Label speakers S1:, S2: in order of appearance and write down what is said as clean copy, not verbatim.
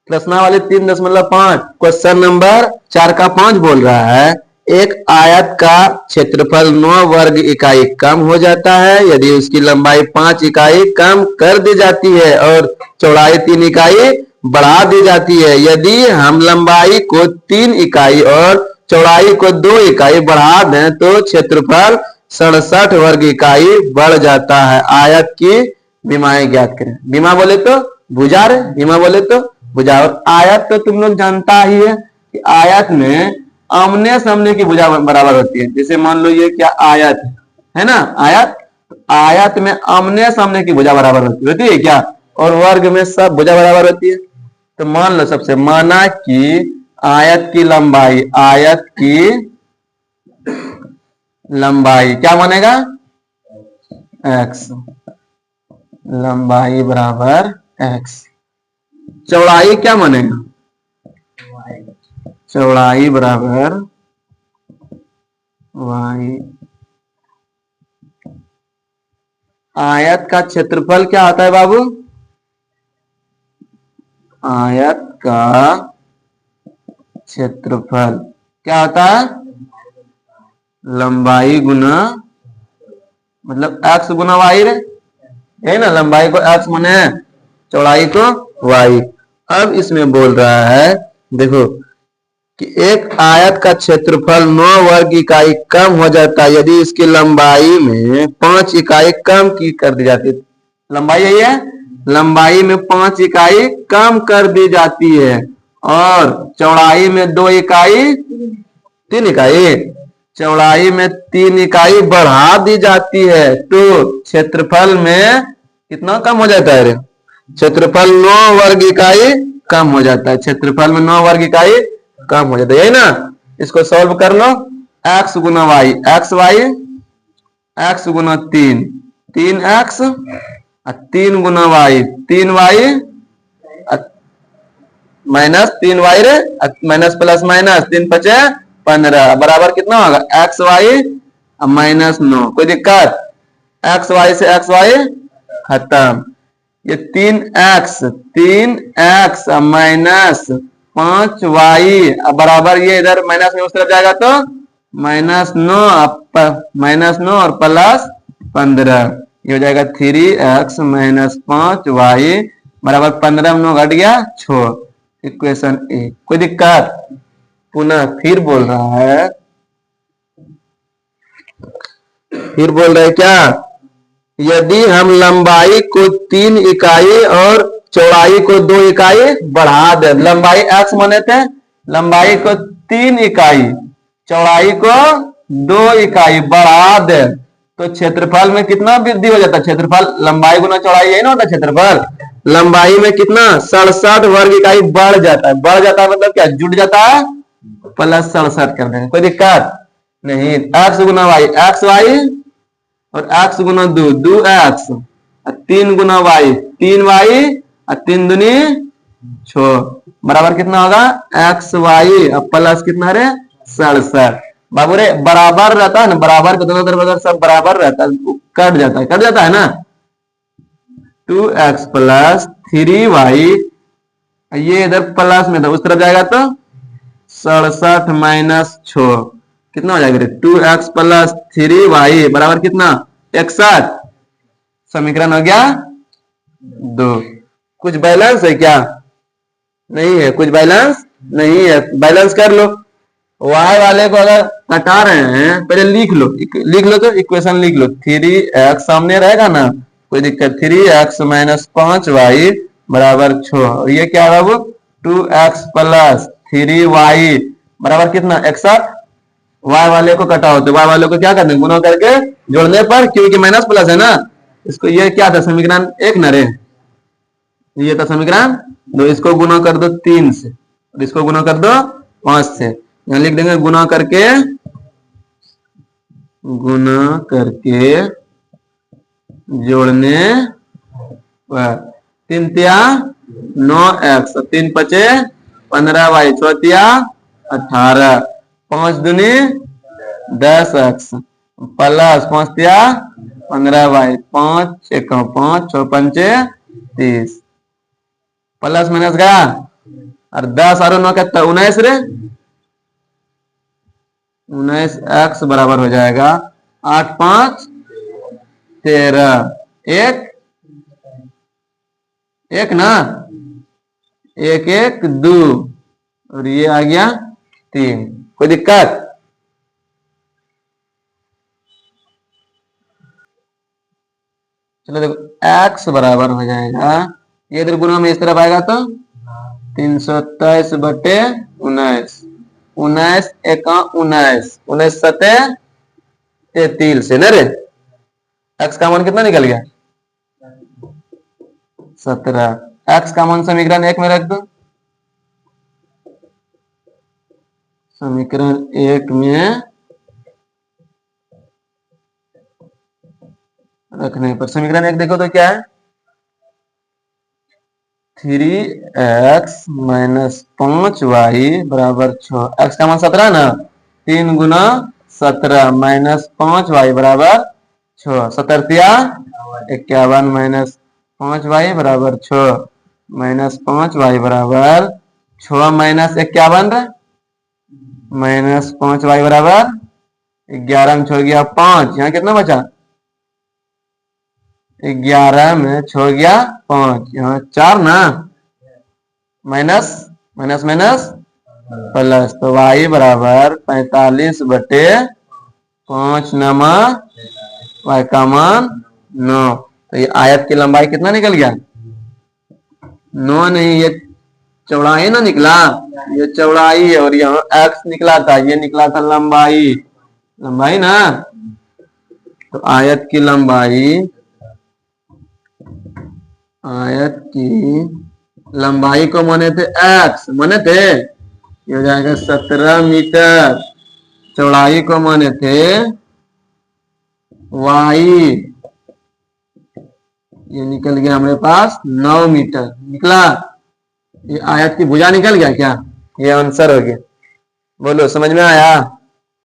S1: प्रश्नावली 3.5 question number 4 का 5 बोल रहा है एक आयत का क्षेत्रफल 9 वर्ग इकाई कम हो जाता है यदि उसकी लंबाई 5 इकाई कम कर दी जाती है और चौड़ाई 3 इकाई बढ़ा दी जाती है। यदि हम लंबाई को 3 इकाई और चौड़ाई को 2 इकाई बढ़ा दें तो क्षेत्रफल 67 वर्ग इकाई बढ़ जाता है। आयत की विमाएं ज्ञात करें। विमा बोले तो भुजा रे, विमा बोले तो भुजा। और आयत तो तुम लोग जानता ही है कि आयत में आमने सामने की भुजा बराबर होती है। जैसे मान लो ये क्या आयत है ना, आयत, आयत में आमने सामने की भुजा बराबर होती है क्या, और वर्ग में सब भुजा बराबर होती है। तो मान लो सबसे माना कि आयत की लंबाई, आयत की लंबाई क्या मानेगा x, लंबाई बराबर x। चौड़ाई क्या मानेगा, चौड़ाई बराबर y। आयत का क्षेत्रफल क्या आता है बाबू, आयत का क्षेत्रफल क्या आता है, लंबाई गुना मतलब x गुना y रे, है ना। लंबाई को x माने चौड़ाई को y। अब इसमें बोल रहा है देखो कि एक आयत का क्षेत्रफल 9 वर्ग इकाई कम हो जाता है यदि इसकी लंबाई में 5 इकाई कम की कर दी जाती है। लंबाई यही है, लंबाई में 5 इकाई कम कर दी जाती है और चौड़ाई में 2 इकाई 3 इकाई, चौड़ाई में 3 इकाई बढ़ा दी जाती है तो क्षेत्रफल में कितना कम हो जाता है रे, क्षेत्रफल 9 वर्ग इकाई कम हो जाता है। क्षेत्रफल में 9 वर्ग इकाई कम हो जाता है, यही ना। इसको सॉल्व कर लो, x गुना वाई, एक्स वाई, एक्स गुना 3, 3x, 3 गुना वाई, 3y, माइनस 3y रे, माइनस प्लस माइनस 3 पचे 15 बराबर कितना होगा एक्स वाई माइनस 9। कोई दिक्कत, एक्स वाई से एक्स वाई खत्म। ये 3x माइनस 5y बराबर ये इधर माइनस में उस तरफ जाएगा तो माइनस 9 और प्लस 15, ये हो जाएगा 3x माइनस 5y बराबर 15 में 9 घट गया 6, इक्वेशन ए। कोई दिक्कत, पुनः फिर बोल रहा है, फिर बोल रहे क्या, यदि हम लंबाई को 3 इकाई और चौड़ाई को 2 इकाई बढ़ा दे, लंबाई x माने थे, लंबाई को 3 इकाई चौड़ाई को 2 इकाई बढ़ा दे तो क्षेत्रफल में कितना वृद्धि हो जाता है, क्षेत्रफल लंबाई गुना चौड़ाई यही ना होता क्षेत्रफल, लंबाई में कितना 67 वर्ग इकाई बढ़ जाता है। बढ़ जाता है मतलब क्या, जुड़ जाता है, प्लस 67 कर देंगे, कोई दिक्कत नहीं। एक्स गुना वाई, एक्स वाई और x गुना 2, 2x, 3 गुना वाई, 3y, 3 दूनी 6 बराबर कितना होगा एक्स वाई प्लस कितना रे 67। बाबू रे बराबर रहता है ना, बराबर को दोनों तरफ अगर सब बराबर रहता है कट जाता है, कट जाता है ना। 2x प्लस 3y, ये इधर प्लस में था उस तरफ जाएगा तो 67 माइनस 6 कितना हो जाएगा, 2x प्लस 3y बराबर कितना 61। समीकरण हो गया 2। कुछ बैलेंस है क्या, नहीं है, कुछ बैलेंस नहीं है, बैलेंस कर लो। y वाले को अगर हटा रहे हैं पहले लिख लो, लिख लो तो इक्वेशन लिख लो, 3x सामने रहेगा ना, कोई दिक्कत, 3x माइनस 5y बराबर 6, ये क्या है बाबू 2x प्लस 3y बराबर कितना 61। y वाले को कटाओ तो y वाले को क्या करते हैं गुना करके जोड़ने पर, क्योंकि माइनस प्लस है ना, इसको ये क्या था समीकरण 1 ना रे, ये था समीकरण 2, इसको गुना कर दो 3 से और इसको गुना कर दो 5 से, यहां लिख देंगे गुना करके जोड़ने पर 3 तिया 9x, 3 पचे 15y, 6 तिया 18, 5 दूनी 10x प्लस 5 तिया 15y, 5 1 5 6 पंचे 30, प्लस माइनस गया और 10 और 9 कितना 19 रे 19 एक्स बराबर हो जाएगा 8 5 13 एक एक ना एक एक 2 और ये आ गया 3। कोई दिक्कत? चलो देखो x बराबर हो जाएगा ये इधर गुना में इस तरफ आएगा तो 327 बटे 19 19 एका 19 19 सते 33 से न रे x का मान कितना निकल गया 17। x का मान समीकरण 1 में रख दो। समीकरण 1 में रखने पर समीकरण 1 देखो तो क्या है 3x माइनस 5y बराबर 6। x का मान 17 ना 3 गुना 17 माइनस 5y बराबर 6 17 51 माइनस 5y बराबर 6 माइनस 5y बराबर 6 माइनस 51 माइनस 5y बराबर 11 में छोड़ गया 5 यहाँ कितना बचा 11 में छोड़ गया 5 यहाँ 4 ना माइनस माइनस माइनस प्लस तो y बराबर 45 बटे 5 नमा y का मान 9। तो ये आयत की लंबाई कितना निकल गया 9 नहीं ये चौड़ाई ना निकला ये चौड़ाई है और यहाँ x निकला था ये निकला था लंबाई लंबाई ना। तो आयत की लंबाई को माने थे x माने थे ये हो जाएगा 17 मीटर। चौड़ाई को माने थे y ये निकल गया हमारे पास 9 मीटर निकला। ये आयत की भुजा निकल गया क्या ये आंसर हो गया बोलो समझ में आया।